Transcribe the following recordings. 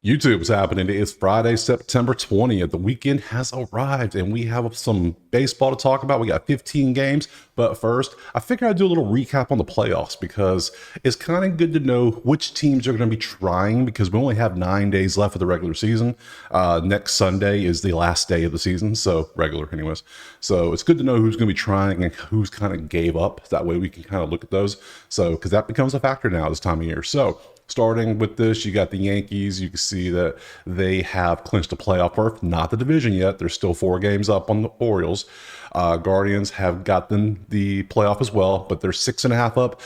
YouTube is happening. It's Friday, September 20th. The weekend has arrived, and we have some baseball to talk about. We got 15 games. But first, I figured I'd do a little recap on the playoffs because it's kind of good to know which teams are going to be trying because we only have 9 days left of the regular season. Next Sunday is the last day of the season, so regular, anyways. So it's good to know who's going to be trying and who's kind of gave up. That way we can kind of look at those. So, because that becomes a factor now this time of year. So, starting with this, you got the Yankees. You can see that they have clinched a playoff berth, not the division yet. They're still 4 games up on the Orioles. Guardians have gotten the playoff as well, but they're 6.5 up.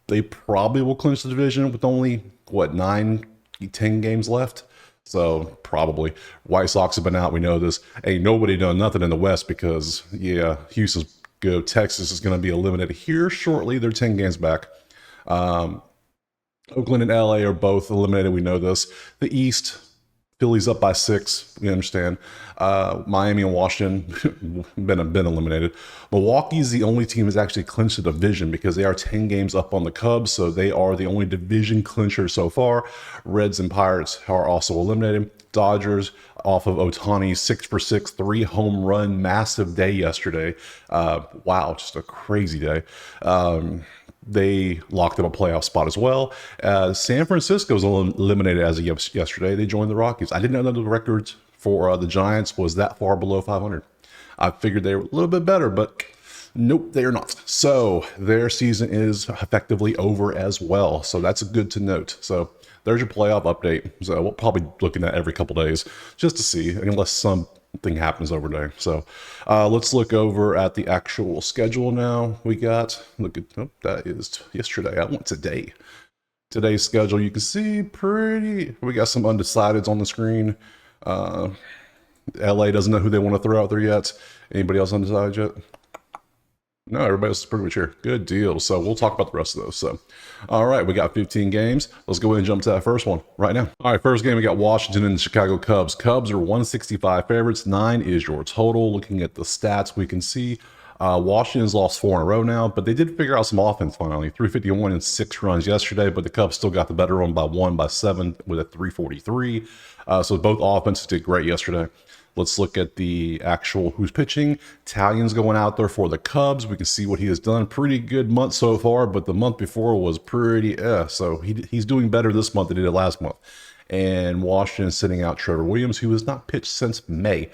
They probably will clinch the division with only, 9-10 games left. So probably. White Sox have been out. We know this. Ain't nobody done nothing in the West because, Houston's good. Texas is going to be eliminated here shortly. They're 10 games back. Oakland and LA are both eliminated. We know this. The East, Philly's up by 6. We understand. Miami and Washington been eliminated. Milwaukee's the only team that's actually clinched the division because they are 10 games up on the Cubs, so they are the only division clincher so far. Reds and Pirates are also eliminated. Dodgers off of Ohtani's 6-for-6, 3 home run, massive day yesterday. Wow, just a crazy day. They locked up a playoff spot as well. San Francisco's eliminated as of yesterday. They joined the Rockies. I didn't know the records for the Giants was that far below 500. I figured they were a little bit better, but nope, they are not. So their season is effectively over as well. So that's good to note. So there's your playoff update. So we'll probably be looking at every couple days just to see, unless something happens over there. So let's look over at the actual schedule now. We got, that is yesterday. I went today. Today's schedule, you can see we got some undecideds on the screen. LA doesn't know who they want to throw out there yet. Anybody else undecided yet? No, everybody else is pretty much here. Good deal. So we'll talk about the rest of those. So, all right, we got 15 games. Let's go ahead and jump to that first one right now. All right, first game, we got Washington and the Chicago Cubs. Cubs are 165 favorites. 9 is your total. Looking at the stats, we can see Washington's lost 4 in a row now, but they did figure out some offense finally. 351 and 6 runs yesterday, but the Cubs still got the better one by 7 with a 343. So both offenses did great yesterday. Let's look at the actual who's pitching. Italian's going out there for the Cubs. We can see what he has done. Pretty good month so far, but the month before was pretty so he's doing better this month than he did last month. And Washington sitting out Trevor Williams, who has not pitched since May.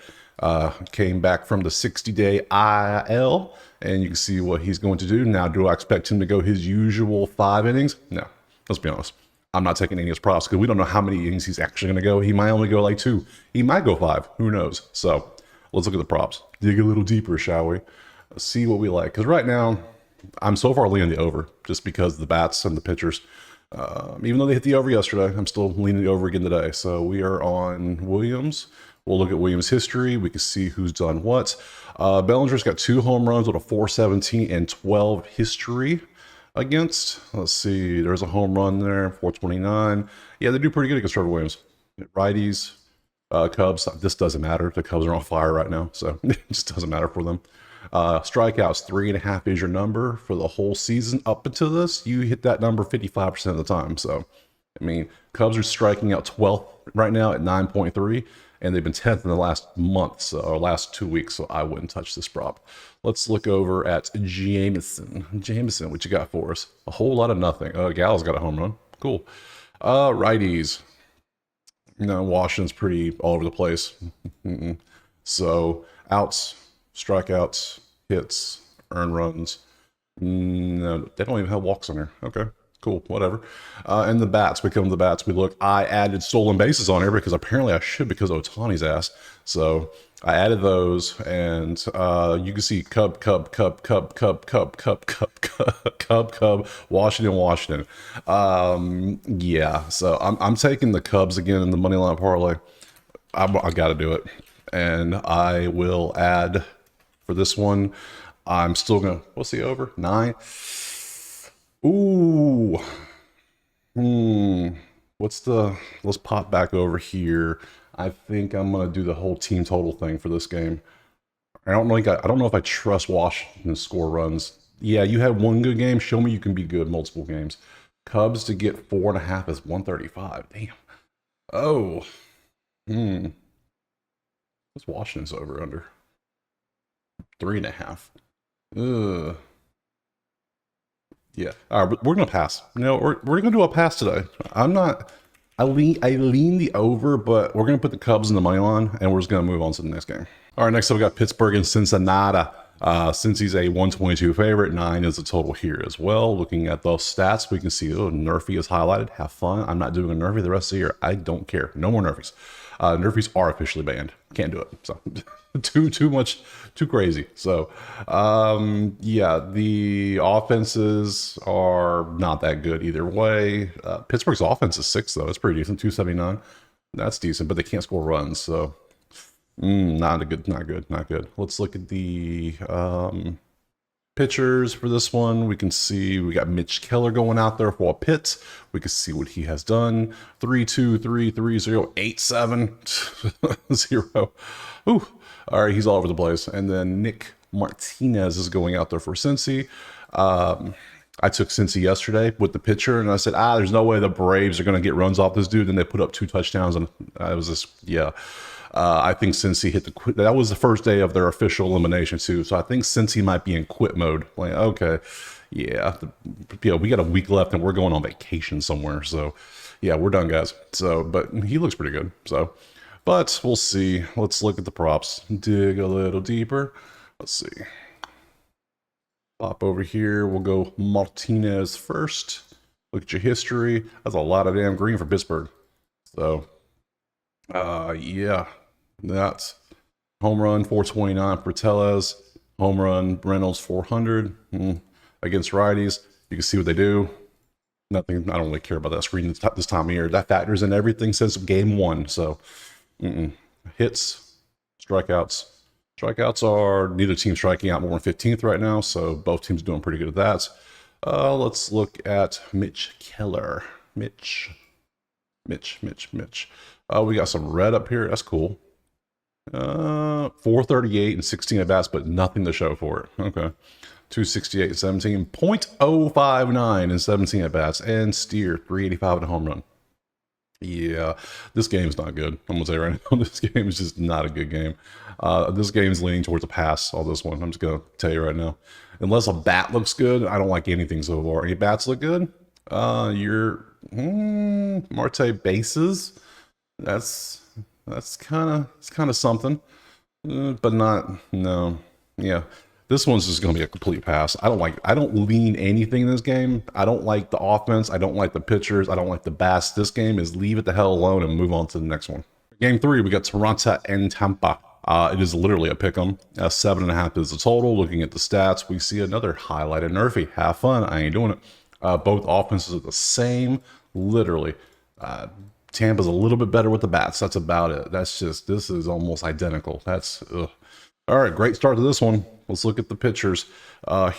Came back from the 60-day IL, and you can see what he's going to do. Now, do I expect him to go his usual 5 innings? No, let's be honest. I'm not taking any of his props because we don't know how many innings he's actually going to go. He might only go like 2. He might go 5. Who knows? So let's look at the props. Dig a little deeper, shall we? Let's see what we like. Because right now, I'm so far leaning the over just because of the bats and the pitchers. Even though they hit the over yesterday, I'm still leaning the over again today. So we are on Williams. We'll look at Williams' history. We can see who's done what. Bellinger's got 2 home runs with a 417 and 12 history against. Let's see. There's a home run there, 429. Yeah, they do pretty good against Trevor Williams. Righties, Cubs. This doesn't matter. The Cubs are on fire right now, so it just doesn't matter for them. Strikeouts, 3.5 is your number for the whole season. Up until this, you hit that number 55% of the time. So, I mean, Cubs are striking out 12th right now at 9.3. And they've been 10th in the last month, or last 2 weeks, so I wouldn't touch this prop. Let's look over at Jameson. Jameson, what you got for us? A whole lot of nothing. Gallo's got a home run. Cool. Righties. Washington's pretty all over the place. So, outs, strikeouts, hits, earned runs. No, they don't even have walks on here. Okay. Cool, whatever. And the bats, become the bats. I added stolen bases on here because apparently I should because of Ohtani's ass. So I added those, and you can see Cub, Washington. Yeah, so I'm taking the Cubs again in the money line parlay. I got to do it, and I will add for this one. I'm still gonna. What's the over? 9. Ooh. Let's pop back over here. I think I'm gonna do the whole team total thing for this game. I don't know if I trust Washington to score runs. Yeah, you had one good game. Show me you can be good multiple games. Cubs to get 4.5 is 135. Damn. Oh, hmm. What's Washington's over under? 3.5. Ugh. Yeah. All right, we're gonna pass. No, we're gonna do a pass today. I'm not. I lean the over, but we're gonna put the Cubs in the money line, and we're just gonna move on to the next game. All right, next up we got Pittsburgh and Cincinnati. Since he's a 122 favorite, 9 is the total here as well. Looking at those stats, we can see Nerfy is highlighted. Have fun. I'm not doing a Nerfy the rest of the year. I don't care. No more Nerfies. Nerfies are officially banned. Can't do it. So too much, too crazy. So yeah, the offenses are not that good either way. Pittsburgh's offense is 6 though. It's pretty decent. 279. That's decent, but they can't score runs. So not a good, not good, not good. Let's look at the pitchers for this one. We can see we got Mitch Keller going out there for a Pitt. We can see what he has done. 3-2, 3-3, 0, 8-7, 0. Ooh. All right, he's all over the place. And then Nick Martinez is going out there for Cincy. I took Cincy yesterday with the pitcher, and I said, there's no way the Braves are going to get runs off this dude. And they put up 2 touchdowns, and I was just, yeah. I think Cincy hit the quit. That was the first day of their official elimination too. So I think Cincy might be in quit mode. Like, okay, yeah, we got a week left and we're going on vacation somewhere. So yeah, we're done, guys. So, but he looks pretty good. So, but we'll see. Let's look at the props. Dig a little deeper. Let's see. Pop over here. We'll go Martinez first. Look at your history. That's a lot of damn green for Pittsburgh. So, yeah. That's home run 429 for Tellez, home run Reynolds 400 against righties. You can see what they do. Nothing. I don't really care about that screen this time of year. That factors in everything since game 1. So hits, strikeouts. Strikeouts are neither team striking out more than 15th right now. So both teams doing pretty good at that. Let's look at Mitch Keller. Mitch. We got some red up here. That's cool. 438 and 16 at bats, but nothing to show for it. Okay. 268 and 17, 0.059 and 17 at bats, and Steer 385 and a home run. Yeah, this game is not good. I'm gonna say right now, this game is just not a good game. This game is leaning towards a pass. All this one, I'm just gonna tell you right now. Unless a bat looks good, I don't like anything so far. Any bats look good? Your Marte bases. That's kind of something, but not, no. Yeah, this one's just gonna be a complete pass. I don't lean anything in this game. I don't like the offense. I don't like the pitchers. I don't like the bats. This game is leave it the hell alone and move on to the next one. Game 3, we got Toronto and Tampa. It is literally a pick 'em. 7.5 is the total. Looking at the stats, we see another highlighted Nerfy. Have fun. I ain't doing it. Both offenses are the same, literally. Tampa's a little bit better with the bats. That's about it. This is almost identical. That's, ugh. All right, great start to this one. Let's look at the pitchers.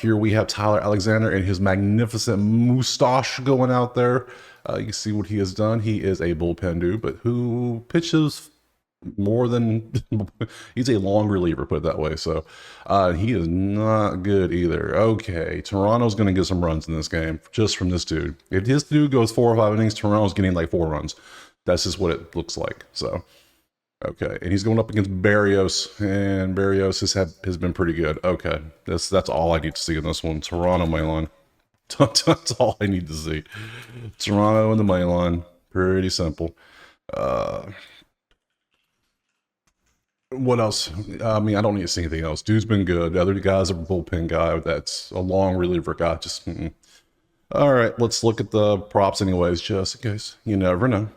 Here we have Tyler Alexander and his magnificent mustache going out there. You can see what he has done. He is a bullpen dude, but who pitches more than, he's a long reliever, put it that way. So he is not good either. Okay, Toronto's going to get some runs in this game just from this dude. If this dude goes 4 or 5 innings, Toronto's getting like 4 runs. That's just what it looks like. So, okay, and he's going up against Berrios, and Berrios has been pretty good. Okay, that's all I need to see in this one. Toronto money line. That's all I need to see. Toronto in the money line. Pretty simple. What else? I mean, I don't need to see anything else. Dude's been good. The other guy's a bullpen guy. That's a long reliever guy. Just all right. Let's look at the props, anyways, just in case. You never know.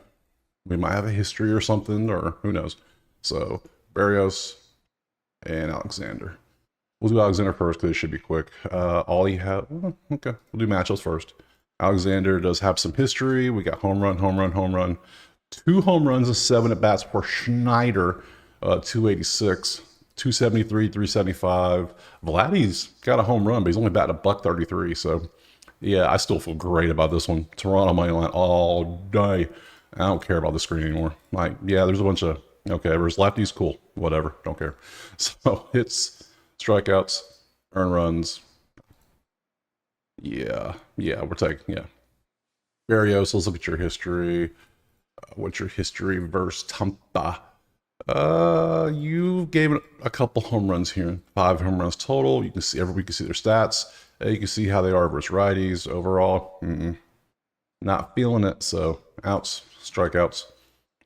We might have a history or something, or who knows. So Berrios and Alexander. We'll do Alexander first because it should be quick. All he had. Okay, we'll do matchups first. Alexander does have some history. We got home run, 2 home runs and 7 at bats for Schneider. 286, 273, 375. Vladdy's got a home run, but he's only batting $133. So, yeah, I still feel great about this one. Toronto money line all day. I don't care about the screen anymore. Like, yeah, there's a bunch of, okay, there's lefties, cool, whatever, don't care. So, hits, strikeouts, earn runs. Yeah, we're taking, yeah. Berrios, let's look at your history. What's your history versus Tampa? You gave it a couple home runs here. 5 home runs total. You can see every week. You can see their stats. You can see how they are versus righties overall. Not feeling it. So outs, strikeouts,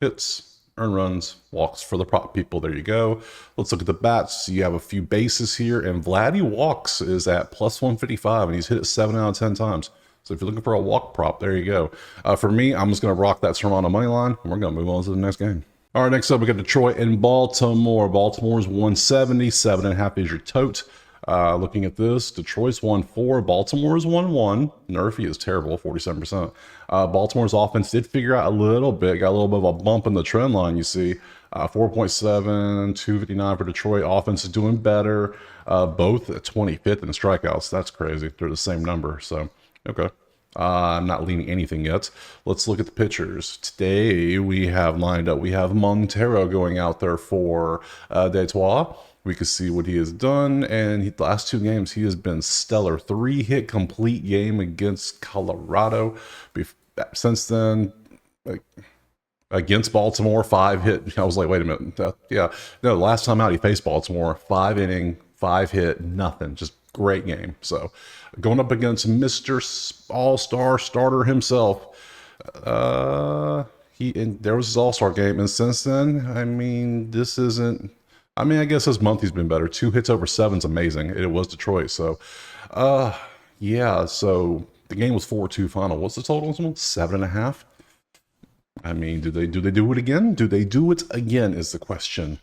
hits, earn runs, walks for the prop people. There you go. Let's look at the bats. You have a few bases here, and Vladdy walks is at plus 155, and he's hit it 7 out of 10 times. So if you're looking for a walk prop, there you go. For me, I'm just going to rock that Toronto money line, and we're going to move on to the next game. All right, next up, we got Detroit and Baltimore. Baltimore's 170, 7.5 is your tote. Looking at this, Detroit's 1-4, Baltimore's 1-1. Nerfy is terrible, 47%. Baltimore's offense did figure out a little bit, got a little bit of a bump in the trend line, you see. 4.7, 259 for Detroit. Offense is doing better. Both at 25th in strikeouts. That's crazy. They're the same number, so okay. I'm not leaning anything yet. Let's look at the pitchers. Today we have lined up, we have Montero going out there for Detroit. We can see what he has done, and the last 2 games he has been stellar. 3-hit complete game against Colorado. Since then, against Baltimore, 5-hit. I was like, wait a minute. Yeah, no, last time out he faced Baltimore, 5-inning, 5-hit, nothing. Just great game. So going up against Mr. All-Star starter himself. There was his All-Star game, and since then, I mean, this isn't. I mean, I guess this month he's been better. 2 hits over 7 is amazing. It was Detroit, so yeah. So the game was 4-2 final. What's the total? 7.5. I mean, do they do it again? Do they do it again is the question.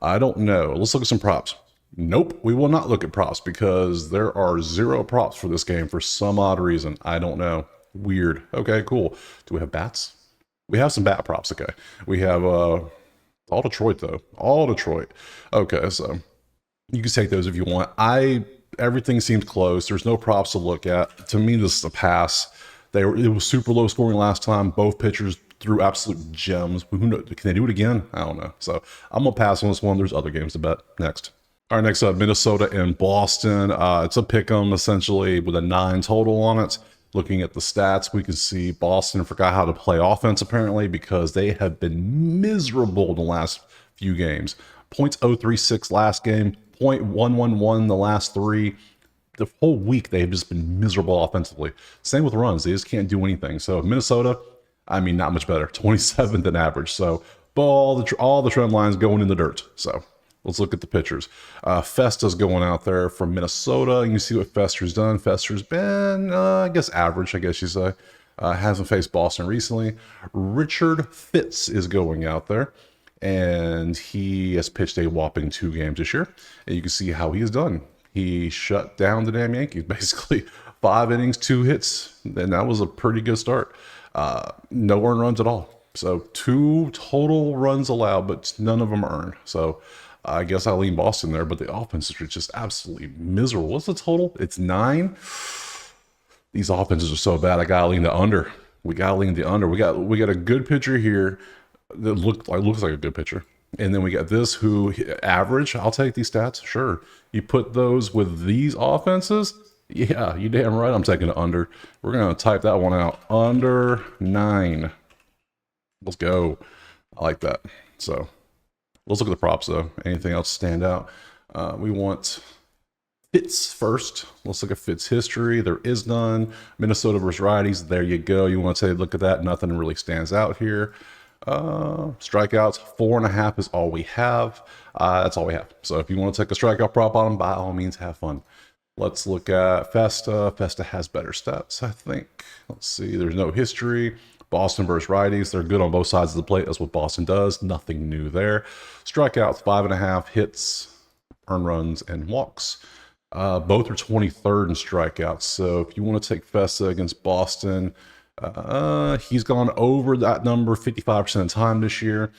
I don't know. Let's look at some props. Nope, we will not look at props because there are 0 props for this game for some odd reason. I don't know. Weird. Okay, cool. Do we have bats? We have some bat props. Okay, we have all Detroit though. All Detroit. Okay, so you can take those if you want. Everything seems close. There's no props to look at. To me, this is a pass. It was super low scoring last time. Both pitchers threw absolute gems. Who knows? Can they do it again? I don't know. So I'm gonna pass on this one. There's other games to bet. Next. All right, next up, Minnesota and Boston. It's a pick'em essentially with a 9 total on it. Looking at the stats, we can see Boston forgot how to play offense apparently because they have been miserable the last few games. .036 last game, .111 the last 3. The whole week they've just been miserable offensively. Same with runs; they just can't do anything. So Minnesota, I mean, not much better. 27th in average. So all the trend lines going in the dirt. So let's look at the pitchers. Festa's going out there from Minnesota. You can see what Fester's done. Fester's been, I guess, average, I guess you say. Hasn't faced Boston recently. Richard Fitz is going out there, and he has pitched a whopping 2 games this year. And you can see how he has done. He shut down the damn Yankees, basically. 5 innings, 2 hits, and that was a pretty good start. No earned runs at all. So 2 total runs allowed, but none of them earned. So I guess I lean Boston there, but the offense is just absolutely miserable. What's the total? It's 9. These offenses are so bad. I gotta lean the under. We gotta lean the under. We got a good pitcher here that looks like a good pitcher, and then we got this who average. I'll take these stats. Sure, you put those with these offenses. Yeah, you damn right. I'm taking the under. We're gonna type that one out. Under 9. Let's go. I like that. So. Let's look at the props, though. Anything else stand out? We want Fitz first. Let's look at Fitz history. There is none. Minnesota versus righties. There you go. You want to take a look at that. Nothing really stands out here. Strikeouts, 4.5 is all we have. That's all we have. So if you want to take a strikeout prop on them, by all means, have fun. Let's look at Festa. Festa has better stats, I think. Let's see. There's no history. Boston versus righties. They're good on both sides of the plate. That's what Boston does. Nothing new there. Strikeouts, 5.5. Hits, earned runs, and walks. Both are 23rd in strikeouts. So if you want to take Festa against Boston, he's gone over that number 55% of the time this year.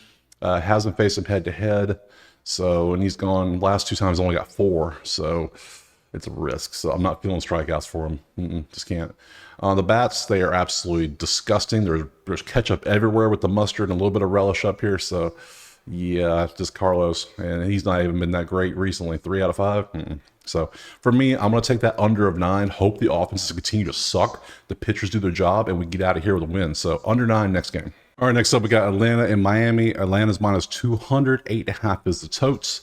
Hasn't faced him head-to-head. So, and he's gone last 2 times, only got 4. So it's a risk. So I'm not feeling strikeouts for him. Just can't. The bats, they are absolutely disgusting. There's ketchup everywhere with the mustard and a little bit of relish up here. So yeah, just Carlos. And he's not even been that great recently. 3 out of 5. So for me, I'm going to take that under of 9. Hope the offenses continue to suck. The pitchers do their job and we get out of here with a win. So under 9 next game. All right, next up we got Atlanta and Miami. Atlanta's minus 200, 8.5 is the totes.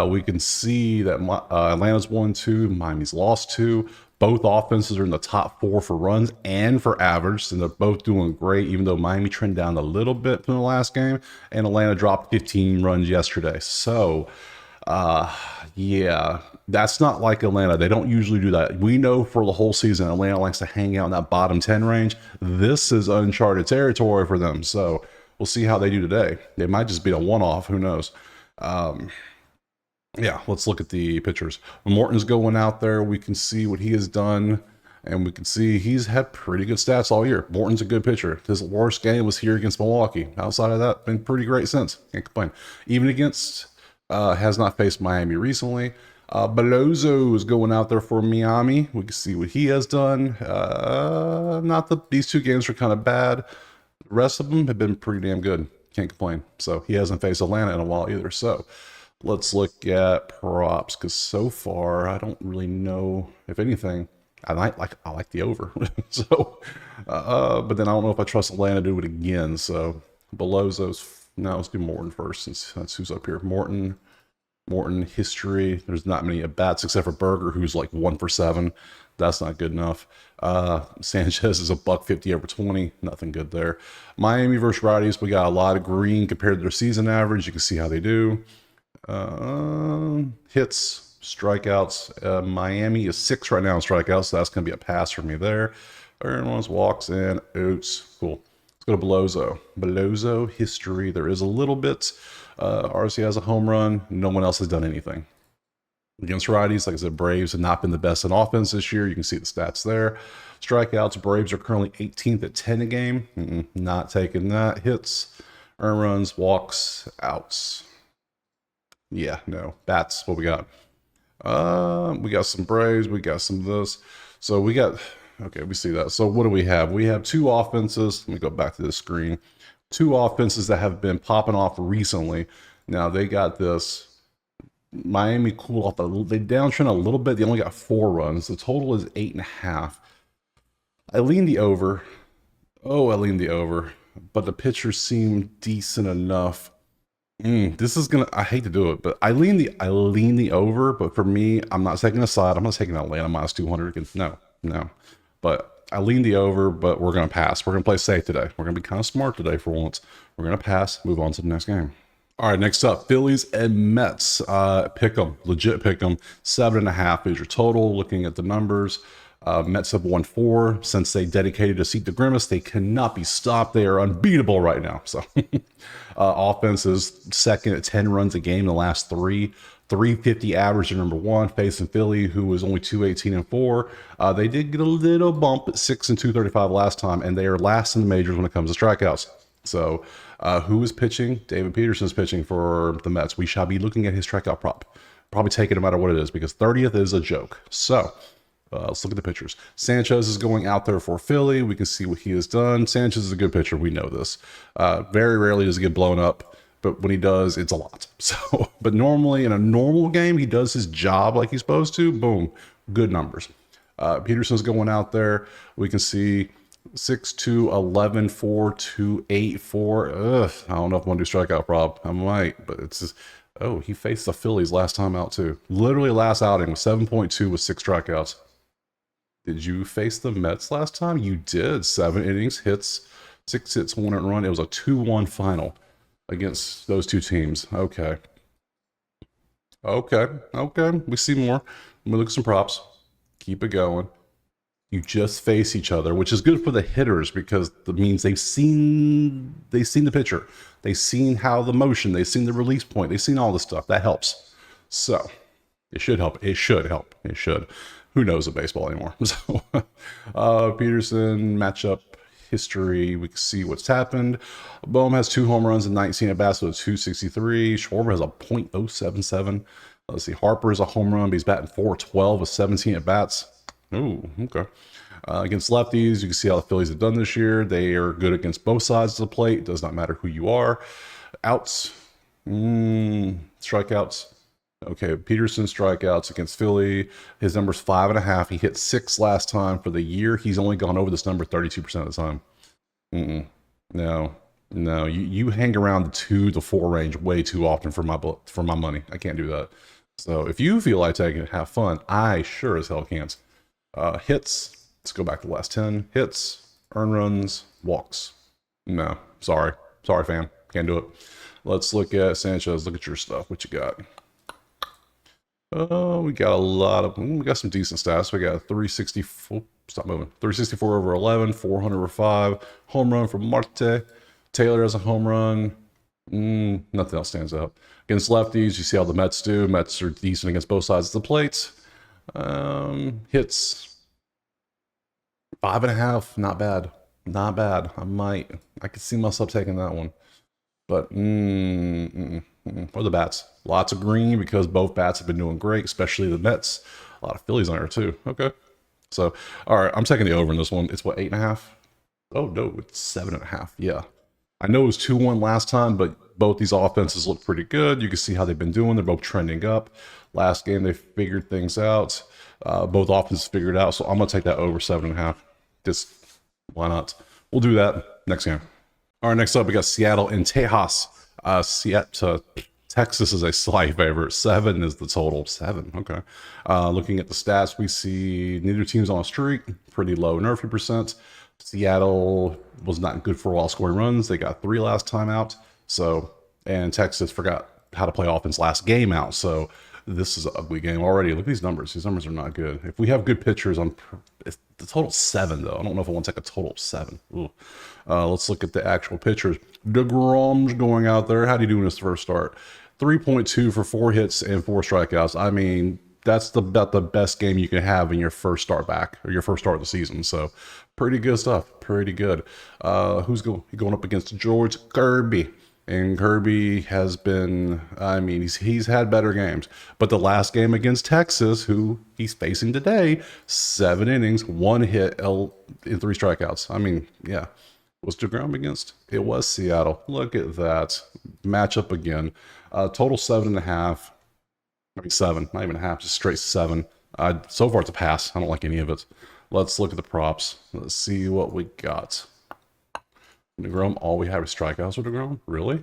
We can see that Atlanta's won 2, Miami's lost 2. Both offenses are in the top 4 for runs and for average, and they're both doing great, even though Miami trended down a little bit from the last game, and Atlanta dropped 15 runs yesterday. So, yeah, that's not like Atlanta. They don't usually do that. We know for the whole season, Atlanta likes to hang out in that bottom 10 range. This is uncharted territory for them. So we'll see how they do today. They might just be a one-off. Who knows? Yeah, let's look at the pitchers. When Morton's going out there, we can see what he has done, and we can see he's had pretty good stats all year. Morton's a good pitcher. His worst game was here against Milwaukee. Outside of that, been pretty great since. Can't complain. Even against, has not faced Miami recently. Belozo is going out there for Miami. We can see what he has done. Not that these 2 games were kind of bad. The rest of them have been pretty damn good. Can't complain. So he hasn't faced Atlanta in a while either. So let's look at props, because so far I don't really know. If anything, I like the over. So, but then I don't know if I trust Atlanta to do it again. So Belozo's, now let's do Morton first, since that's who's up here. Morton history. There's not many at bats except for Berger, who's like 1 for 7. That's not good enough. Sanchez is a $150 over 20. Nothing good there. Miami versus righties. We got a lot of green compared to their season average. You can see how they do. Hits, strikeouts. Miami is 6 right now in strikeouts, so that's going to be a pass for me there. Earned ones, walks, and outs. Cool. Let's go to Belozo. Belozo history. There is a little bit. RC has a home run. No one else has done anything. Against righties, like I said, Braves have not been the best in offense this year. You can see the stats there. Strikeouts, Braves are currently 18th at 10 a game. Not taking that. Hits, earned runs, walks, outs. Yeah, no. Bats, what we got? We got some Braves. We got some of this. So we got, okay, we see that. So what do we have? We have 2 offenses. Let me go back to this screen. 2 offenses that have been popping off recently. Now they got this. Miami cooled off they downtrend a little bit. They only got 4 runs. The total is 8.5. I lean the over. I lean the over. But the pitchers seem decent enough. This is gonna. I hate to do it, but I lean the over. But for me, I'm not taking a side. I'm not taking Atlanta minus 200. No. But I lean the over. But we're gonna pass. We're gonna play safe today. We're gonna be kind of smart today for once. We're gonna pass. Move on to the next game. All right, next up, Phillies and Mets. Pick 'em, legit pick 'em. 7.5 is your total. Looking at the numbers, Mets have won 4 since they dedicated a seat to Grimace. They cannot be stopped. They are unbeatable right now. So, offense is second at 10 runs a game in the last 3. 350 average at number 1, facing Philly, who was only 218 and 4. They did get a little bump at 6 and 235 last time, and they are last in the majors when it comes to strikeouts. So, who is pitching? David Peterson is pitching for the Mets. We shall be looking at his strikeout prop. Probably take it no matter what it is, because 30th is a joke. So, let's look at the pitchers. Sanchez is going out there for Philly. We can see what he has done. Sanchez is a good pitcher. We know this. Very rarely does he get blown up, but when he does, it's a lot. So, but normally in a normal game, he does his job like he's supposed to. Boom, good numbers. Peterson's going out there. We can see 6-2, 11-4, 2-8-4. I don't know if I want to do strikeout prop. I might, but it's just, he faced the Phillies last time out too. Literally last outing was 7.2 with 6 strikeouts. Did you face the Mets last time? You did. 7 innings, hits, 6 hits, 1 earned run. It was a 2-1 final against those 2 teams. Okay. We see more. Let me look at some props. Keep it going. You just face each other, which is good for the hitters because that means they've seen the pitcher. They've seen how the motion, they've seen the release point, they've seen all this stuff. That helps. So it should help. It should help. It should. Who knows of baseball anymore? So Peterson matchup history. We can see what's happened. Bohm has 2 home runs and 19 at bats with a 263. Schwarber has a .077. Let's see. Harper is a home run, but he's batting .412 with 17 at bats. Ooh, okay. Against lefties, you can see how the Phillies have done this year. They are good against both sides of the plate. It does not matter who you are. Outs, strikeouts. Okay, Peterson strikeouts against Philly. His number's 5.5. He hit 6 last time for the year. He's only gone over this number 32% of the time. No. No, you hang around the 2 to 4 range way too often for my money. I can't do that. So if you feel like taking it, have fun. I sure as hell can't. Hits. Let's go back to the last 10. Hits, earn runs, walks. No, sorry. Sorry, fam. Can't do it. Let's look at Sanchez. Look at your stuff. What you got? Oh, we got we got some decent stats. We got 364. Stop moving. 364 over 11, 400 over 5. Home run from Marte. Taylor has a home run. Nothing else stands out. Against lefties, you see how the Mets do. Mets are decent against both sides of the plate. Hits 5.5, not bad. Not bad. I could see myself taking that one. But, or the bats. Lots of green because both bats have been doing great, especially the Mets. A lot of Phillies on there too. Okay. So, all right, I'm taking the over in this one. It's what, 8.5? Oh, no, it's 7.5. Yeah. I know it was 2-1 last time, but both these offenses look pretty good. You can see how they've been doing. They're both trending up. Last game, they figured things out. Both offenses figured out. So I'm going to take that over 7.5. Just why not? We'll do that next game. All right, next up, we got Seattle and Tejas. Texas is a slight favorite. 7 is the total. 7, okay. Looking at the stats, we see neither team's on a streak. Pretty low nerfy percent. Seattle was not good for a while scoring runs. They got 3 last time out. So, and Texas forgot how to play offense last game out. So this is an ugly game already. Look at these numbers. These numbers are not good. If we have good pitchers on the total 7 though. I don't know if I want to take a total of 7. Let's look at the actual pitchers. DeGrom's going out there. How do you do in his first start? 3.2 for 4 hits and 4 strikeouts. I mean, that's about the best game you can have in your first start back or your first start of the season. So pretty good stuff. Pretty good. Who's going up against George Kirby? And Kirby has been, I mean, he's had better games. But the last game against Texas, who he's facing today, 7 innings, 1 hit, and 3 strikeouts. I mean, yeah. Was DeGrom against? It was Seattle. Look at that. Matchup again. Total 7.5. I mean 7, not even a half, just straight 7. So far it's a pass. I don't like any of it. Let's look at the props. Let's see what we got. DeGrom, all we have is strikeouts with DeGrom? Really?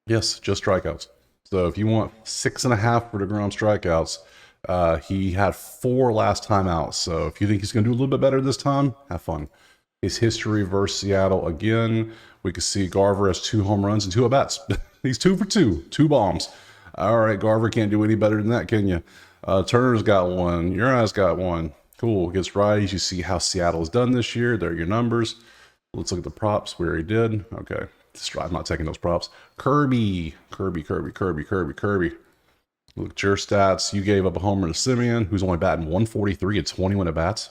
Yes, just strikeouts. So if you want 6.5 for DeGrom strikeouts, he had 4 last time out. So if you think he's going to do a little bit better this time, have fun. His history versus Seattle again. We can see Garver has 2 home runs and 2 at-bats. He's 2 for 2. 2 bombs. All right, Garver can't do any better than that, can you? Turner's got 1. Urias got 1. Cool. Against righties, you see how Seattle has done this year. There are your numbers. Let's look at the props. We already did. Okay. I'm not taking those props. Kirby. Look at your stats. You gave up a homer to Simeon, who's only batting 143 at 21 at-bats.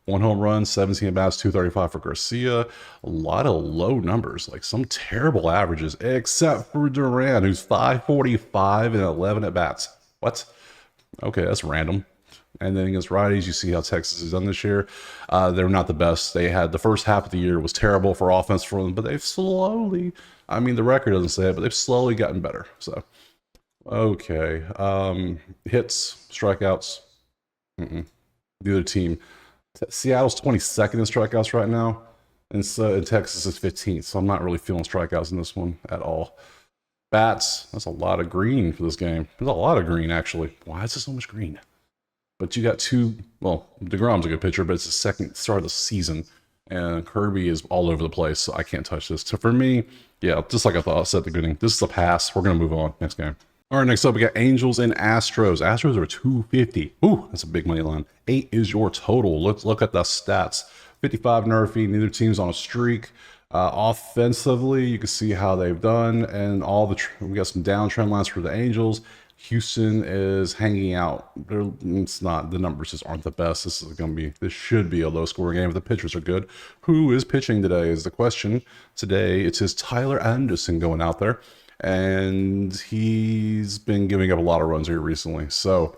1 home run, 17 at-bats, 235 for Garcia. A lot of low numbers, like some terrible averages, except for Duran, who's 545 and 11 at-bats. What? Okay, that's random. And then against righties, you see how Texas has done this year. They're not the best. They had the first half of the year was terrible for offense for them, but they've slowly, I mean, the record doesn't say it, but they've slowly gotten better. So, okay. Hits, strikeouts. The other team. Seattle's 22nd in strikeouts right now, and Texas is 15th. So I'm not really feeling strikeouts in this one at all. Bats, that's a lot of green for this game. There's a lot of green, actually. Why is there so much green? But you got 2, well, DeGrom's a good pitcher, but it's the second start of the season. And Kirby is all over the place, so I can't touch this. So for me, yeah, just like I thought I said at the beginning, this is a pass. We're going to move on. Next game. All right, next up, we got Angels and Astros. Astros are 250. Ooh, that's a big money line. 8 is your total. Let's look at the stats. 55 nerfy. Neither team's on a streak. Offensively, you can see how they've done, and all we got some downtrend lines for the Angels. Houston is hanging out. It's not, the numbers just aren't the best. This should be a low scoring game if the pitchers are good. Who is pitching today is the question. Today, it's his Tyler Anderson going out there, and he's been giving up a lot of runs here recently. So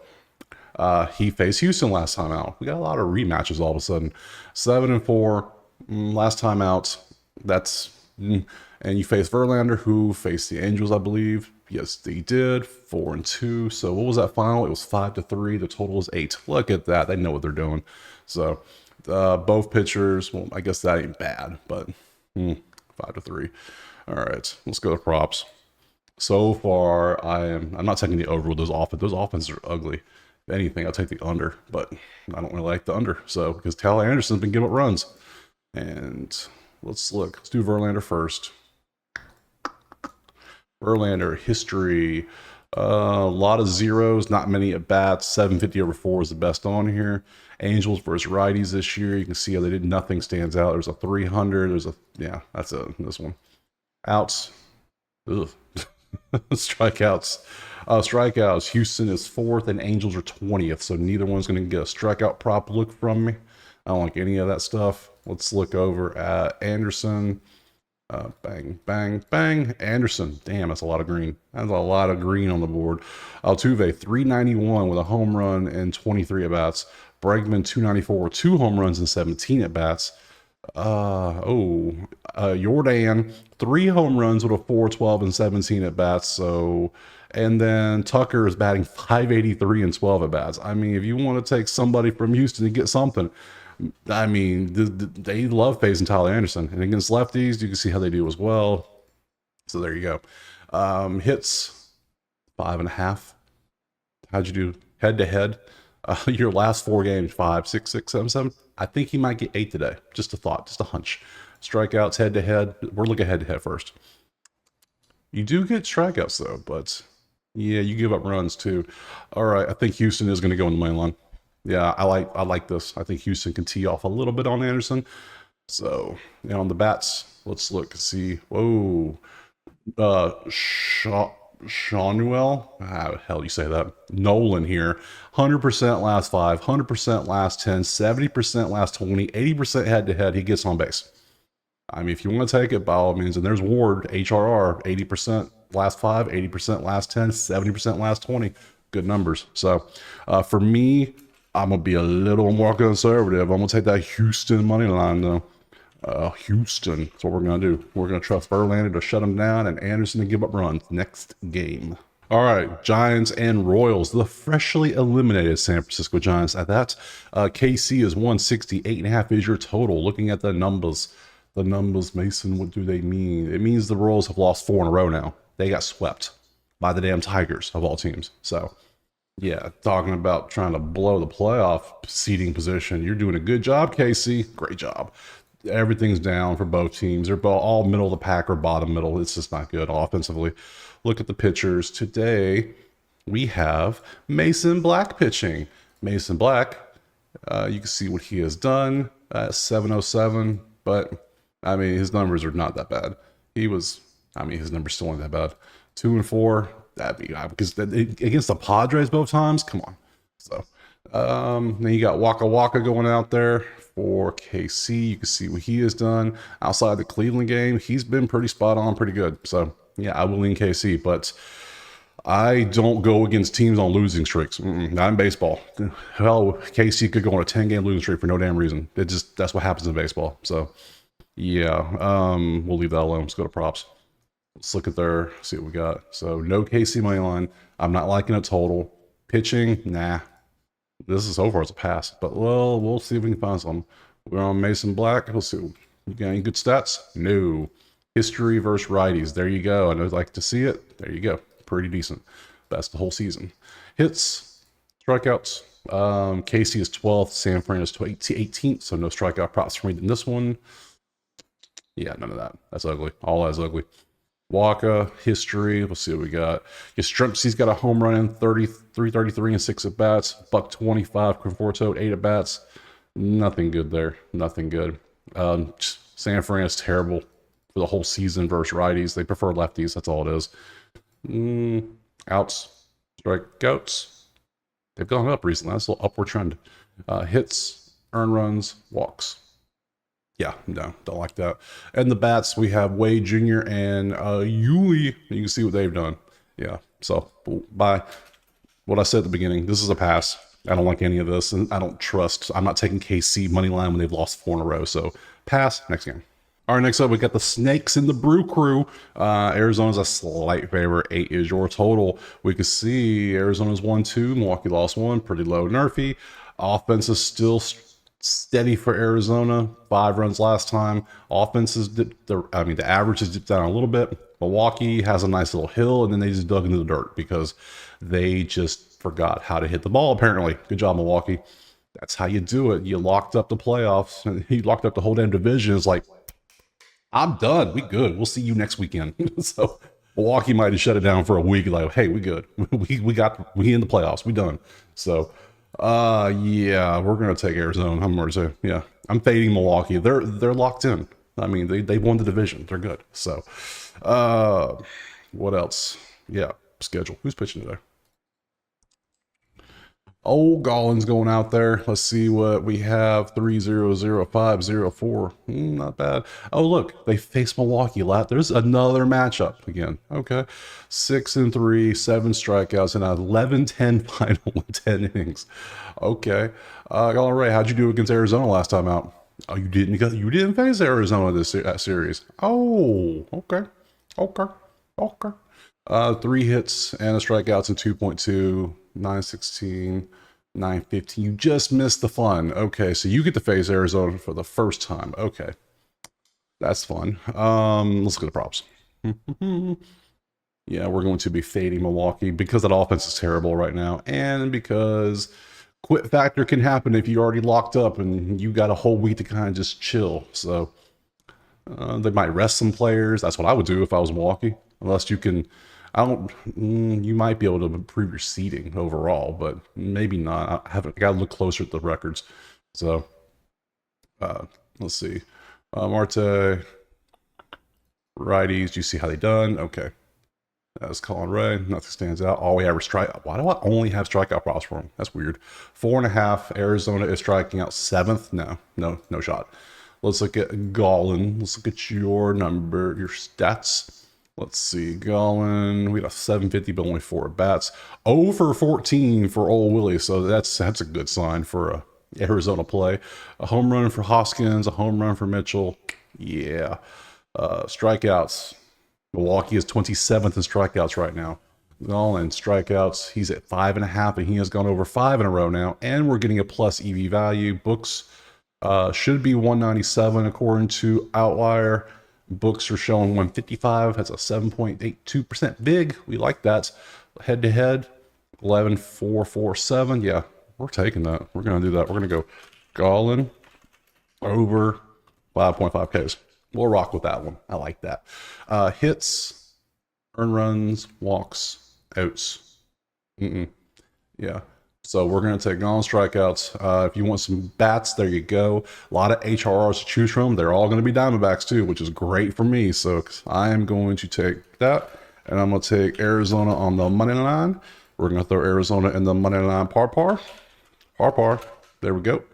he faced Houston last time out. We got a lot of rematches all of a sudden. 7-4 last time out. And you faced Verlander, who faced the Angels, I believe. Yes, they did. 4-2. So what was that final? It was 5-3. The total is 8. Look at that. They know what they're doing. So both pitchers. Well, I guess that ain't bad, but 5-3. All right, let's go to props. So far, I'm not taking the over with those offenses. Those offenses are ugly. If anything, I'll take the under, but I don't really like the under. So because Tyler Anderson's been giving up runs, and let's look. Let's do Verlander first. Verlander history. A lot of zeros, not many at bats. 750 over 4 is the best on here. Angels versus righties this year. You can see how they did nothing stands out. There's a 300. There's a, yeah, that's this one. Outs. Ugh. Strikeouts. Strikeouts. Houston is 4th and Angels are 20th. So neither one's going to get a strikeout prop look from me. I don't like any of that stuff. Let's look over at Anderson. Bang, bang, bang. Anderson. Damn, that's a lot of green. That's a lot of green on the board. Altuve, 391 with a home run and 23 at-bats. Bregman, 294 with 2 home runs and 17 at-bats. Jordan, 3 home runs with a 412 and 17 at-bats. So, and then Tucker is batting 583 and 12 at-bats. I mean, if you want to take somebody from Houston to get something, I mean, they love facing Tyler Anderson. And against lefties, you can see how they do as well. So there you go. Hits, 5.5. How'd you do head-to-head? Your last 4 games, 5, 6, 6, 7, 7. I think he might get 8 today. Just a thought, just a hunch. Strikeouts, head-to-head. We're looking head-to-head first. You do get strikeouts, though, but yeah, you give up runs, too. All right, I think Houston is going to go in the main line. Yeah, I like this. I think Houston can tee off a little bit on Anderson. So, on the bats, let's look and see. Whoa. Shawnuel, how the hell do you say that? Nolan here. 100% last 5, 100% last 10, 70% last 20, 80% head-to-head. He gets on base. I mean, if you want to take it, by all means. And there's Ward, HRR, 80% last 5, 80% last 10, 70% last 20. Good numbers. So, for me, I'm going to be a little more conservative. I'm going to take that Houston money line, though. Houston. That's what we're going to do. We're going to trust Verlander to shut him down and Anderson to give up runs. Next game. All right, Giants and Royals. The freshly eliminated San Francisco Giants at that. KC is 168.5 is your total. Looking at the numbers. The numbers, Mason, what do they mean? It means the Royals have lost 4 in a row now. They got swept by the damn Tigers of all teams. So, yeah, talking about trying to blow the playoff seeding position. You're doing a good job, KC. Great job. Everything's down for both teams. They're all middle of the pack or bottom middle. It's just not good offensively. Look at the pitchers. Today, we have Mason Black pitching. Mason Black, you can see what he has done at 707, but, I mean, his numbers are not that bad. His numbers still aren't that bad. 2-4. That'd be because against the Padres both times. Come on. So then you got Waka Waka going out there for KC. You can see what he has done outside the Cleveland game. He's been pretty spot on, pretty good. So yeah, I will lean KC, but I don't go against teams on losing streaks. Not in baseball. Hell, KC could go on a 10-game losing streak for no damn reason. That's what happens in baseball. So yeah, we'll leave that alone. Let's go to props. Let's look at see what we got. So no KC money line. I'm not liking it total. Pitching, nah. This is so far as a pass. But well, we'll see if we can find some. We're on Mason Black. We'll see. You got any good stats? No. History versus righties. There you go. I'd like to see it. There you go. Pretty decent. Best the whole season. Hits, strikeouts. KC is 12th. San Fran is 18th. So no strikeout props for me in this one. Yeah, none of that. That's ugly. All that's ugly. Waka, history. Let's see what we got. Yastrzemski's got a home run in 333 and 6 at-bats. Buck 25, Conforto, 8 at-bats. Nothing good there. Nothing good. San Fran is terrible for the whole season versus righties. They prefer lefties. That's all it is. Outs, strikeouts. They've gone up recently. That's a little upward trend. Hits, earned runs, walks. Yeah, no, don't like that. And the bats, we have Wade Jr. and Yuli. You can see what they've done. Yeah, so by what I said at the beginning, this is a pass. I don't like any of this, and I don't trust. I'm not taking KC money line when they've lost 4 in a row. So pass. Next game. All right, next up, we got the Snakes in the Brew Crew. Arizona's a slight favorite. 8 is your total. We can see Arizona's 1-2. Milwaukee lost 1. Pretty low nerfy. Offense is still steady for Arizona. 5 runs last time. Offenses dipped, the averages dipped down a little bit. Milwaukee has a nice little hill, and then they just dug into the dirt because they just forgot how to hit the ball, apparently. Good job, Milwaukee. That's how you do it. You locked up the playoffs, and he locked up the whole damn division. It's like, I'm done. We good. We'll see you next weekend. So Milwaukee might have shut it down for a week. Like, hey, we good. We in the playoffs. We done. So, yeah, we're gonna take Arizona. I'm gonna say, yeah, I'm fading Milwaukee. They're locked in. I mean, they won the division. They're good. So, what else? Yeah, schedule. Who's pitching today? Oh, Gallen's going out there. Let's see what we have. 3-0-0-5-0-4. Not bad. Oh, look, they face Milwaukee. There's another matchup again. Okay. 6-3, 7 strikeouts, and 11-10 final in 10 innings. Okay. Gallen Ray, how'd you do against Arizona last time out? Oh, you didn't face Arizona this series. Oh, okay. Okay. Okay. 3 hits and a strikeouts in 2.2. 916, 915. You just missed the fun. Okay, so you get to face Arizona for the first time. Okay, that's fun. Let's look at the props. Yeah, we're going to be fading Milwaukee because that offense is terrible right now, and because quit factor can happen if you're already locked up and you got a whole week to kind of just chill. So they might rest some players. That's what I would do if I was Milwaukee, unless you can. You might be able to improve your seating overall, but maybe not. I got to look closer at the records. So, let's see. Marte, righties. Do you see how they done? Okay. That's Colin Ray. Nothing stands out. All we have are strike. Why do I only have strikeout props for him? That's weird. 4.5. Arizona is striking out 7th. No shot. Let's look at Gallen. Let's look at your stats. Let's see, Gallen, we got 750, but only 4 bats. 0 for 14 for old Willie, so that's a good sign for a Arizona play. A home run for Hoskins, a home run for Mitchell. Yeah. Strikeouts. Milwaukee is 27th in strikeouts right now. Gallen, strikeouts, he's at 5.5, and he has gone over 5 in a row now. And we're getting a plus EV value. Books should be 197 according to Outlier. Books are showing 155. That's a 7.82% big. We like that. Head to head, 11.447. Yeah, we're taking that. We're going to do that. We're going to go Gallen over 5.5 Ks. We'll rock with that one. I like that. Hits, earned runs, walks, outs. Yeah. So we're going to take Gallen strikeouts. If you want some bats, there you go. A lot of HRRs to choose from. They're all going to be Diamondbacks too, which is great for me. So I am going to take that, and I'm going to take Arizona on the money line. We're going to throw Arizona in the money line par. There we go.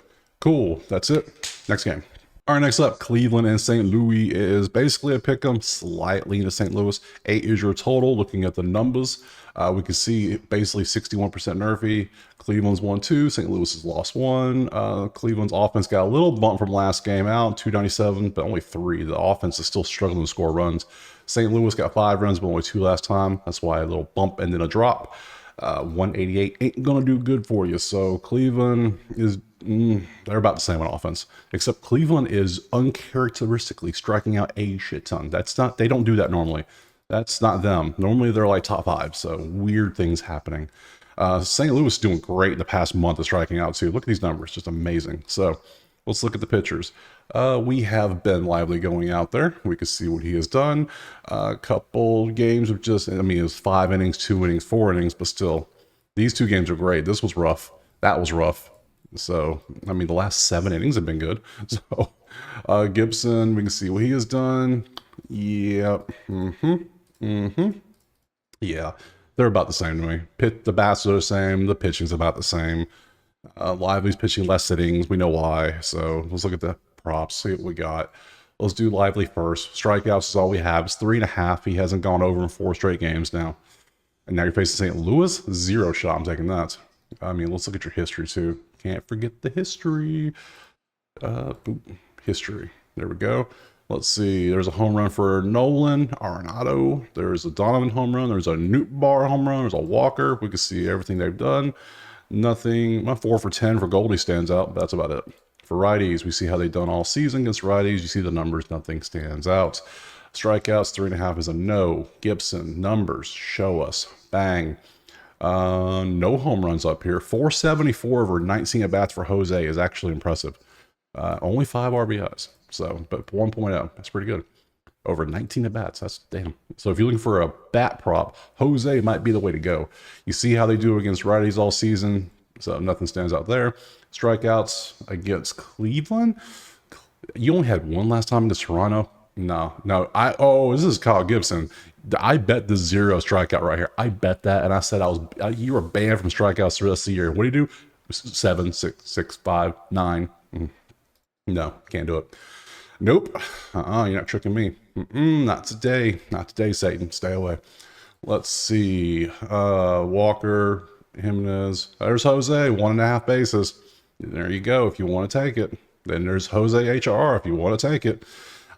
Cool. That's it. Next game. All right, next up, Cleveland and St. Louis is basically a pick 'em, slightly into St. Louis. 8 is your total. Looking at the numbers, we can see basically 61% Nerfy. Cleveland's won 2. St. Louis has lost 1. Cleveland's offense got a little bump from last game out, 297, but only 3. The offense is still struggling to score runs. St. Louis got 5 runs, but only 2 last time. That's why a little bump and then a drop. 188 ain't gonna do good for you. So Cleveland is they're about the same on offense, except Cleveland is uncharacteristically striking out a shit ton. They don't do that normally. That's not them. Normally they're like top 5. So weird things happening. St. Louis is doing great in the past month of striking out too. Look at these numbers, just amazing. So let's look at the pitchers. We have Ben Lively going out there. We can see what he has done. A couple games of it was 5 innings, 2 innings, 4 innings, but still, these 2 games are great. This was rough. That was rough. So, the last 7 innings have been good. So, Gibson, we can see what he has done. Yeah. Yeah. They're about the same to me. The bats are the same. The pitching's about the same. Lively's pitching less innings. We know why. So let's look at the props, see what we got. Let's do Lively first. Strikeouts is all we have. It's 3.5. He hasn't gone over in 4 straight games now. And now you're facing St. Louis. 0 shot. I'm taking that. Let's look at your history too. Can't forget the history. History. There we go. Let's see. There's a home run for Nolan Arenado. There's a Donovan home run. There's a Newt Bar home run. There's a Walker. We can see everything they've done. Nothing. My 4 for 10 for Goldie stands out. But that's about it. For righties, we see how they've done all season against righties. You see the numbers, nothing stands out. Strikeouts, 3.5 is a no. Gibson, numbers, show us. Bang. No home runs up here. 474 over 19 at-bats for Jose is actually impressive. Only 5 RBIs. So, but 1.0, that's pretty good. Over 19 at-bats, that's damn. So if you're looking for a bat prop, Jose might be the way to go. You see how they do against righties all season, so nothing stands out there. Strikeouts against Cleveland. You only had one last time against Toronto. No. This is Kyle Gibson. I bet the 0 strikeout right here. I bet that, and I said you were banned from strikeouts the rest of the year. What do you do? 7, 6, 5, 9. No, can't do it. Nope. You're not tricking me. Not today. Not today, Satan. Stay away. Let's see. Walker, Jimenez. There's Jose. 1.5 bases. There you go. If you want to take it. Then there's Jose HRR if you want to take it.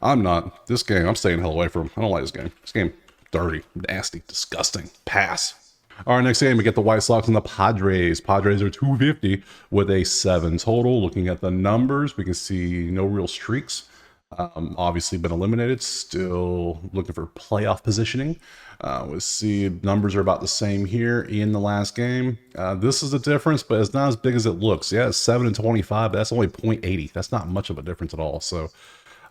I'm not. This game, I'm staying the hell away from. I don't like this game. This game, dirty, nasty, disgusting. Pass. All right, next game, we get the White Sox and the Padres. Padres are 250 with a 7 total. Looking at the numbers, we can see no real streaks. Obviously been eliminated. Still looking for playoff positioning. We'll see numbers are about the same here in the last game. This is the difference, but it's not as big as it looks. Yeah, it's 7 and 25, but that's only 0.80. That's not much of a difference at all. So,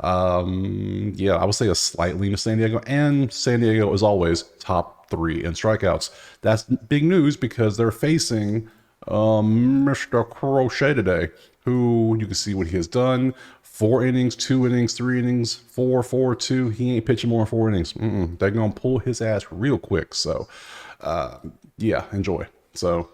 yeah, I would say a slight lean to San Diego, and San Diego is always top 3 in strikeouts. That's big news because they're facing Mr. Crochet today, who you can see what he has done. 4 innings, 2 innings, 3 innings, 4, 4, 2. He ain't pitching more than 4 innings. They're going to pull his ass real quick. So, yeah, enjoy. So,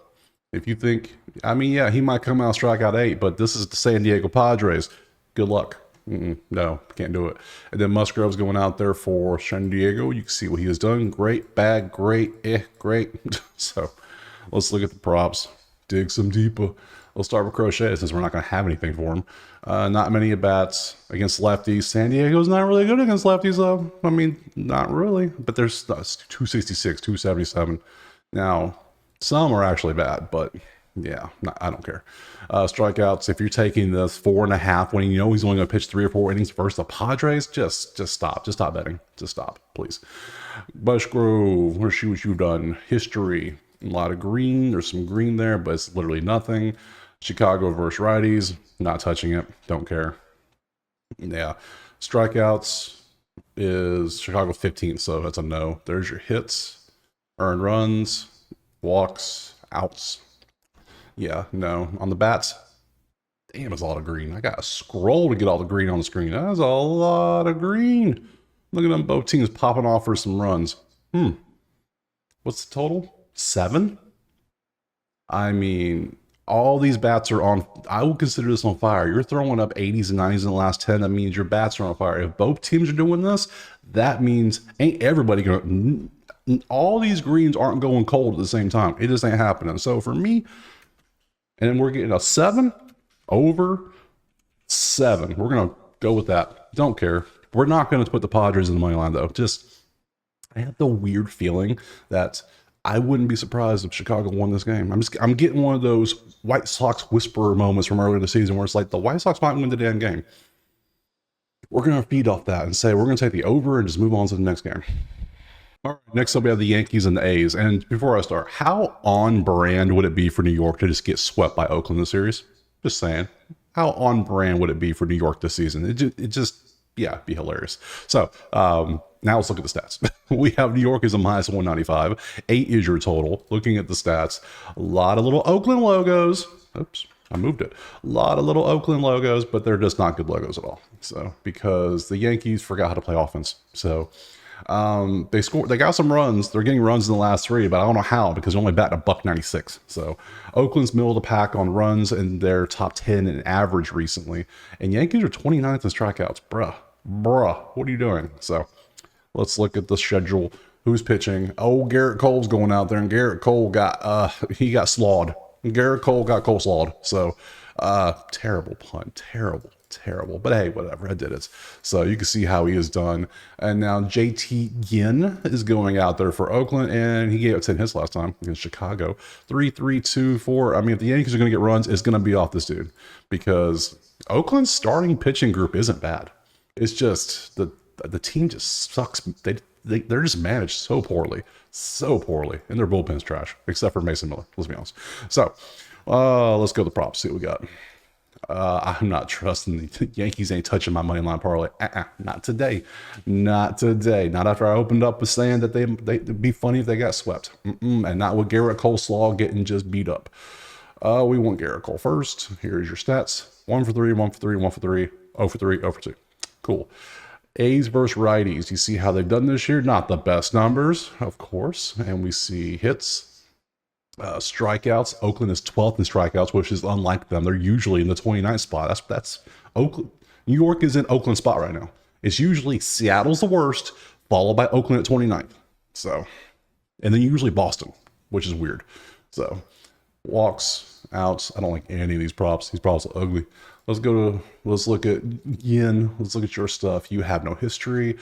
if you think, I mean, yeah, he might come out and strike out 8, but this is the San Diego Padres. Good luck. No, can't do it. And then Musgrove's going out there for San Diego. You can see what he has done. Great, bad, great, great. So, let's look at the props. Dig some deeper. Let's start with Crochet since we're not going to have anything for him. Not many at-bats against lefties. San Diego's not really good against lefties, though. I mean, not really. But there's 266, 277. Now, some are actually bad, but yeah, I don't care. Strikeouts, if you're taking this 4.5 when you know he's only going to pitch 3 or 4 innings versus the Padres, just stop. Just stop betting. Just stop, please. Bushgrove, let's see what you've done. History, a lot of green. There's some green there, but it's literally nothing. Chicago versus righties, not touching it. Don't care. Yeah. Strikeouts is Chicago 15th, so that's a no. There's your hits, earned runs, walks, outs. Yeah, no. On the bats, damn, it's a lot of green. I got to scroll to get all the green on the screen. That's a lot of green. Look at them, both teams popping off for some runs. What's the total? 7? I mean, all these bats are on. I would consider this on fire. You're throwing up 80s and 90s in the last 10. That means your bats are on fire. If both teams are doing this, that means ain't everybody going to. All these greens aren't going cold at the same time. It just ain't happening. So for me, and then we're getting a 7 over 7. We're going to go with that. Don't care. We're not going to put the Padres in the money line, though. Just, I have the weird feeling that I wouldn't be surprised if Chicago won this game. I'm getting one of those White Sox whisperer moments from earlier in the season where it's like the White Sox might win the damn game. We're going to feed off that and say we're going to take the over and just move on to the next game. All right, next up we have the Yankees and the A's. And before I start, how on brand would it be for New York to just get swept by Oakland this series? Just saying. How on brand would it be for New York this season? It just yeah, it'd be hilarious. So now let's look at the stats. We have New York is a minus 195. 8 is your total. Looking at the stats, a lot of little Oakland logos. Oops, I moved it. A lot of little Oakland logos, but they're just not good logos at all. So because the Yankees forgot how to play offense. So they got some runs. They're getting runs in the last 3, but I don't know how because they're only batting $1.96. So Oakland's middle of the pack on runs and they're top 10 in average recently. And Yankees are 29th in strikeouts. Bruh, what are you doing? So let's look at the schedule. Who's pitching? Oh, Garrett Cole's going out there, and Garrett Cole got slawed. Garrett Cole got coleslawed. So terrible punt. terrible. But hey, whatever, I did it. So you can see how he is done. And now JT Yin is going out there for Oakland, and he gave up 10 hits last time against Chicago. 3-3-2-4. I mean, if the Yankees are going to get runs, it's going to be off this dude, because Oakland's starting pitching group isn't bad. It's just the team just sucks. They're just managed so poorly, and their bullpen's trash, except for Mason Miller. Let's be honest. So let's go to the props. See what we got. I'm not trusting the Yankees. Ain't touching my money line parlay. Not today. Not today. Not after I opened up with saying that they'd be funny if they got swept. And not with Garrett Coleslaw getting just beat up. We want Garrett Cole first. Here's your stats. 1 for 3, 1 for 3, 1 for 3, 0 for 3, 0 for 2. Cool. A's versus righties. You see how they've done this year? Not the best numbers, of course. And we see hits, strikeouts. Oakland is 12th in strikeouts, which is unlike them. They're usually in the 29th spot. That's Oakland. New York is in Oakland spot right now. It's usually Seattle's the worst, followed by Oakland at 29th. So, and then usually Boston, which is weird. So, walks, outs. I don't like any of these props. These props are ugly. Let's look at Yin. Let's look at your stuff. You have no history.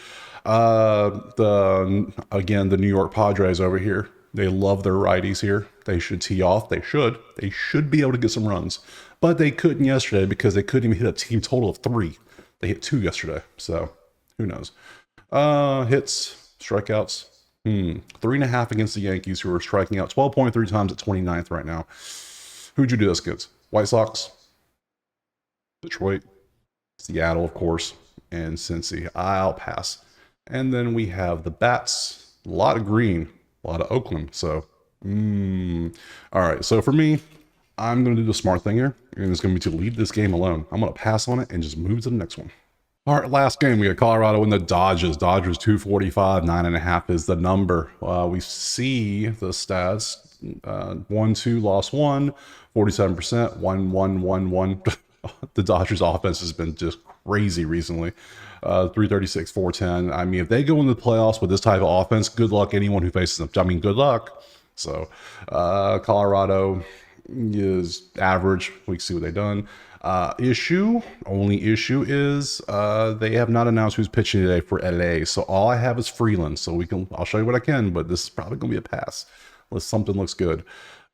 The New York Padres over here. They love their righties here. They should tee off. They should be able to get some runs, but they couldn't yesterday because they couldn't even hit a team total of 3. They hit 2 yesterday. So who knows? Hits, strikeouts. 3.5 against the Yankees, who are striking out 12.3 times at 29th right now. Who'd you do this against? White Sox, Detroit, Seattle, of course, and Cincy. I'll pass. And then we have the bats. A lot of green, a lot of Oakland. So, all right. So for me, I'm going to do the smart thing here, and it's going to be to leave this game alone. I'm going to pass on it and just move to the next one. All right, last game, we got Colorado and the Dodgers. Dodgers 245, 9.5 is the number. We see the stats. 1-2, lost 1, 47%, 1-1-1-1. The Dodgers offense has been just crazy recently. 336, 410. I mean, if they go into the playoffs with this type of offense, good luck anyone who faces them. I mean, good luck. So, Colorado is average. We can see what they've done. Only issue is they have not announced who's pitching today for LA. So all I have is Freeland. So I'll show you what I can, but this is probably gonna be a pass unless something looks good.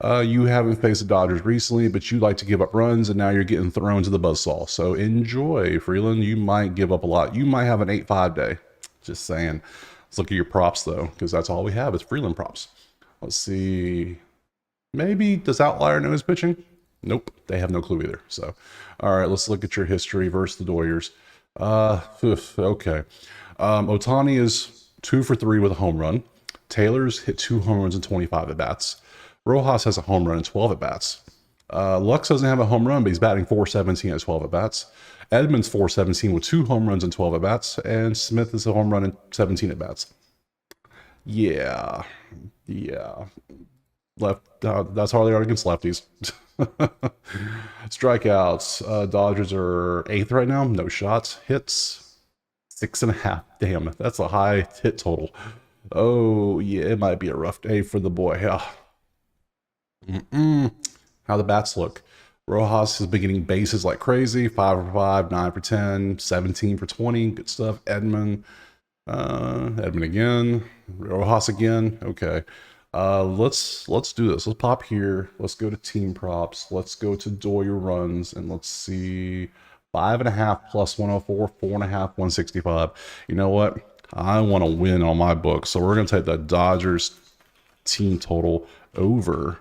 You haven't faced the Dodgers recently, but you like to give up runs, and now you're getting thrown to the buzzsaw. So enjoy, Freeland. You might give up a lot. You might have an 8-5 day. Just saying. Let's look at your props though, because that's all we have is Freeland props. Let's see. Maybe does Outlier know his pitching? Nope, they have no clue either. So, all right, let's look at your history versus the Doyers. Okay. Ohtani is 2 for 3 with a home run. Taylor's hit 2 home runs in 25 at-bats. Rojas has a home run in 12 at-bats. Lux doesn't have a home run, but he's batting .417 at 12 at-bats. Edmonds .417 with 2 home runs in 12 at-bats. And Smith is a home run in 17 at-bats. Yeah. That's hardly hard against lefties. Strikeouts. Dodgers are 8th right now. No shots. Hits 6.5. Damn, that's a high hit total. Oh yeah, it might be a rough day for the boy. How the bats look. Rojas has been getting bases like crazy. 5 for 5, 9 for 10, 17 for 20. Good stuff. Edmund again. Rojas again. Okay. Let's do this. Let's pop here. Let's go to team props. Let's go to Doyer runs, and let's see 5.5 plus 104, 4.5, 165. You know what? I want to win on my book, so we're gonna take the Dodgers team total over.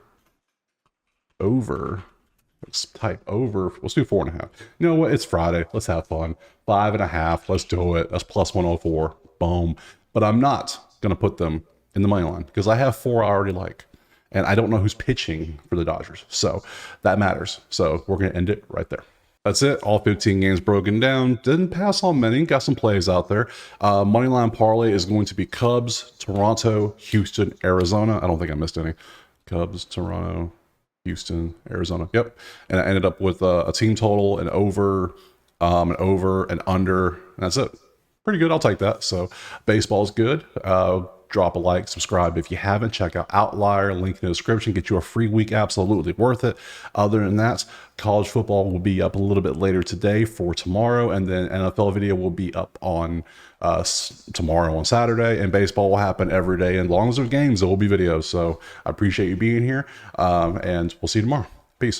Let's type over. Let's do 4.5. You know what? It's Friday. Let's have fun. 5.5. Let's do it. That's plus 104. Boom. But I'm not gonna put them in the money line because I have 4 I already like, and I don't know who's pitching for the Dodgers, so that matters. So we're gonna end it right there. That's it. All 15 games broken down. Didn't pass on many. Got some plays out there. Moneyline parlay is going to be Cubs, Toronto, Houston, Arizona. I don't think I missed any. Cubs, Toronto, Houston, Arizona. Yep. And I ended up with a team total, an over, an under. And that's it. Pretty good. I'll take that. So baseball's good. drop a like, subscribe. If you haven't, check out Outlier, link in the description, get you a free week, absolutely worth it. Other than that, college football will be up a little bit later today for tomorrow, and then NFL video will be up on tomorrow on Saturday, and baseball will happen every day. And as long as there's games, there will be videos. So I appreciate you being here, and we'll see you tomorrow.